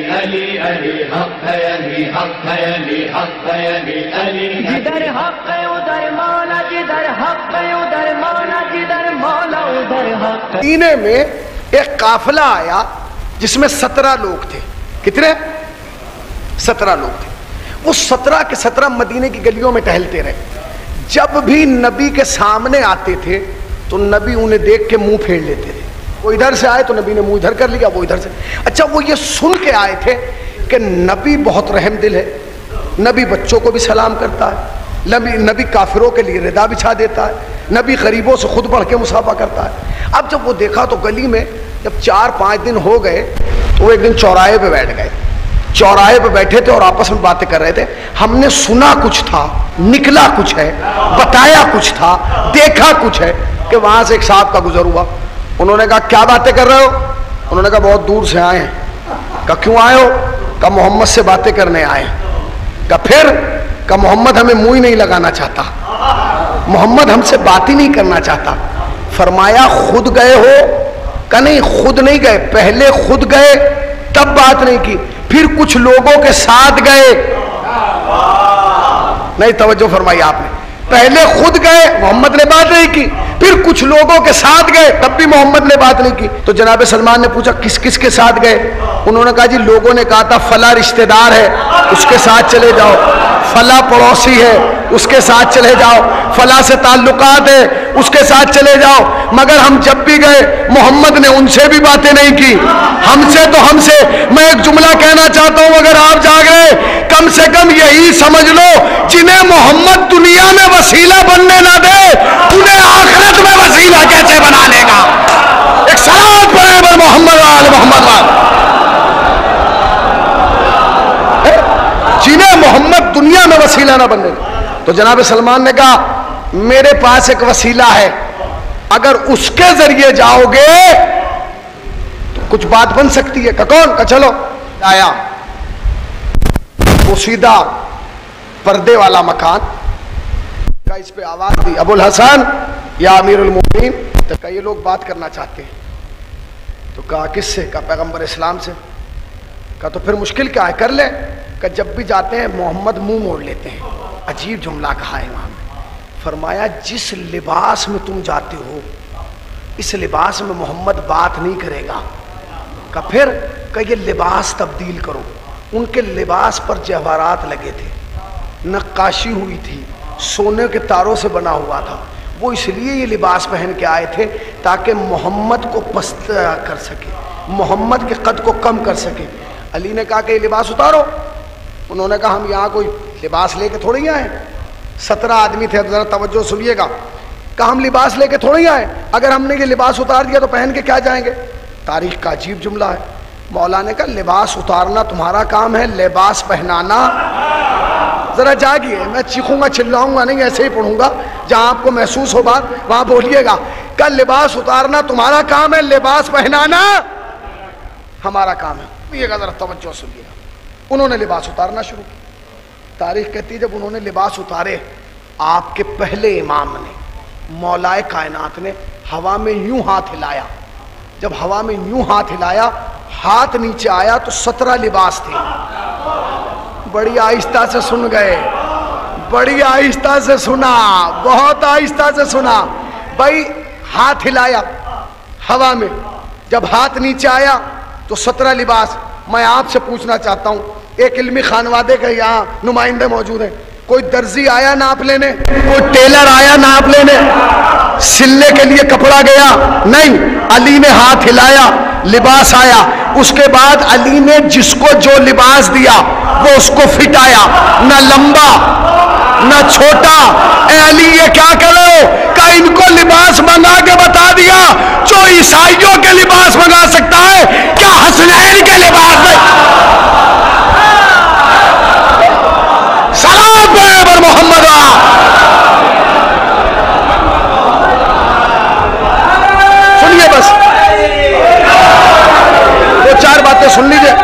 علی علی حق ہے، علی حق ہے، علی حق ہے، علی علی جدھر حق ہے ادھر مولا، جدھر حق ہے ادھر مولا، جدھر مولا ادھر حق ہے۔ مدینے میں ایک قافلہ آیا جس میں 17 لوگ تھے۔ کتنے؟ 17 لوگ تھے۔ وہ 17 کے 17 مدینے کی گلیوں میں ٹہلتے رہے۔ جب بھی نبی کے سامنے آتے تھے تو نبی انہیں دیکھ کے منہ پھیر لیتے تھے۔ وہ ادھر سے آئے تو نبی نے منہ ادھر کر لیا، وہ ادھر سے۔ اچھا، وہ یہ سن کے آئے تھے کہ نبی بہت رحم دل ہے، نبی بچوں کو بھی سلام کرتا ہے، نبی کافروں کے لیے ردا بچھا دیتا ہے، نبی غریبوں سے خود بڑھ کے مصافحہ کرتا ہے۔ اب جب وہ دیکھا تو گلی میں جب 4-5 دن ہو گئے تو وہ ایک دن چوراہے پہ بیٹھ گئے۔ چوراہے پہ بیٹھے تھے اور آپس میں باتیں کر رہے تھے۔ ہم نے سنا کچھ تھا، نکلا کچھ ہے، بتایا کچھ تھا، دیکھا کچھ ہے کہ وہاں سے ایک صاحب کا گزر ہوا۔ انہوں نے کہا کیا باتیں کر رہے ہو؟ انہوں نے کہا بہت دور سے آئے ہیں۔ کہا کیوں آئے ہو؟ کہا محمد سے باتیں کرنے آئے ہیں۔ کہا پھر؟ کہا محمد ہمیں منہ ہی نہیں لگانا چاہتا، محمد ہم سے بات ہی نہیں کرنا چاہتا۔ فرمایا خود گئے ہو؟ کہا نہیں، خود نہیں گئے، پہلے خود گئے تب بات نہیں کی، پھر کچھ لوگوں کے ساتھ گئے۔ نہیں توجہ فرمائی آپ نے، پہلے خود گئے محمد نے بات نہیں کی، پھر کچھ لوگوں کے ساتھ گئے تب بھی محمد نے بات نہیں کی۔ تو جناب سلمان نے پوچھا کس کس کے ساتھ گئے؟ انہوں نے کہا جی لوگوں نے کہا تھا فلاں رشتہ دار ہے اس کے ساتھ چلے جاؤ، فلاں پڑوسی ہے اس کے ساتھ چلے جاؤ، فلاں سے تعلقات ہے اس کے ساتھ چلے جاؤ، مگر ہم جب بھی گئے محمد نے ان سے بھی باتیں نہیں کی، ہم سے تو ہم سے۔ میں ایک جملہ کہنا چاہتا ہوں، اگر آپ جاگ رہے کم سے کم یہی سمجھ لو، جنہیں محمد دنیا میں وسیلہ بننے نہ دے انہیں آخرت میں وسیلہ کیسے بنا لے گا؟ ایک صلوات پڑھیں بر محمد وآل محمد وآل۔ جنہیں محمد دنیا میں وسیلہ نہ بننے دے۔ تو جناب سلمان نے کہا میرے پاس ایک وسیلہ ہے، اگر اس کے ذریعے جاؤ گے تو کچھ بات بن سکتی ہے۔ کہ کون؟ کہ چلو آیا وہ سیدھا پردے والا مکان کا، اس پہ آواز دی ابو الحسن یا امیر المومنین، تو کہا یہ لوگ بات کرنا چاہتے ہیں۔ تو کہا کس سے؟ کہا پیغمبر اسلام سے۔ کہا تو پھر مشکل کیا ہے، کر لیں۔ کہ جب بھی جاتے ہیں محمد منہ موڑ لیتے ہیں۔ عجیب جملہ کہا ہے امام نے، فرمایا جس لباس میں تم جاتے ہو اس لباس میں محمد بات نہیں کرے گا۔ کہ پھر؟ کہ یہ لباس تبدیل کرو۔ ان کے لباس پر جواہرات لگے تھے، نقاشی ہوئی تھی، سونے کے تاروں سے بنا ہوا تھا۔ وہ اس لیے یہ لباس پہن کے آئے تھے تاکہ محمد کو پست کر سکے، محمد کے قد کو کم کر سکے۔ علی نے کہا کہ یہ لباس اتارو۔ انہوں نے کہا ہم یہاں کوئی لباس لے کے تھوڑی ہی آئے، 17 آدمی تھے، ذرا توجہ سنیے گا۔ کہا ہم لباس لے کے تھوڑی ہی آئے، اگر ہم نے یہ لباس اتار دیا تو پہن کے کیا جائیں گے؟ تاریخ کا عجیب جملہ ہے۔ مولا نے کہا لباس اتارنا تمہارا کام ہے، لباس پہنانا ذرا جاگیے۔ میں چیخوں گا چلاؤں گا نہیں، ایسے ہی پڑھوں گا، جہاں آپ کو محسوس ہو بات وہاں بولیے گا۔ کہ لباس اتارنا تمہارا کام ہے، لباس پہنانا ہمارا کام ہے۔ یہ ذرا توجہ سنیے گا۔ انہوں نے لباس اتارنا شروع کیا۔ تاریخ کہتی ہے جب انہوں نے لباس اتارے، آپ کے پہلے امام نے مولا کائنات نے ہوا میں یوں ہاتھ ہلایا۔ جب ہوا میں یوں ہاتھ ہلایا، ہاتھ نیچے آیا تو 17 لباس تھے۔ بڑی آہستہ سے سن گئے، بڑی آہستہ سے سنا، بہت آہستہ سے سنا۔ بھائی ہاتھ ہلایا ہوا میں، جب ہاتھ نیچے آیا تو 17 لباس۔ میں آپ سے پوچھنا چاہتا ہوں، ایک علمی خانوادے کے یہاں نمائندے موجود ہیں، کوئی درزی آیا ناپ لینے؟ کوئی ٹیلر آیا ناپ لینے؟ سلنے کے لیے کپڑا گیا؟ نہیں، علی نے ہاتھ ہلایا، لباس آیا۔ اس کے بعد علی نے جس کو جو لباس دیا وہ اس کو فٹ آیا، نہ لمبا نہ چھوٹا۔ اے علی یہ کیا کرو؟ کہ ان کو لباس منگا کے بتا دیا جو عیسائیوں کے لباس منگا سکتا ہے، کیا حسنین کے لباس میں؟ سلام پر محمد۔ سنیے بس، دو چار باتیں سن لیجئے۔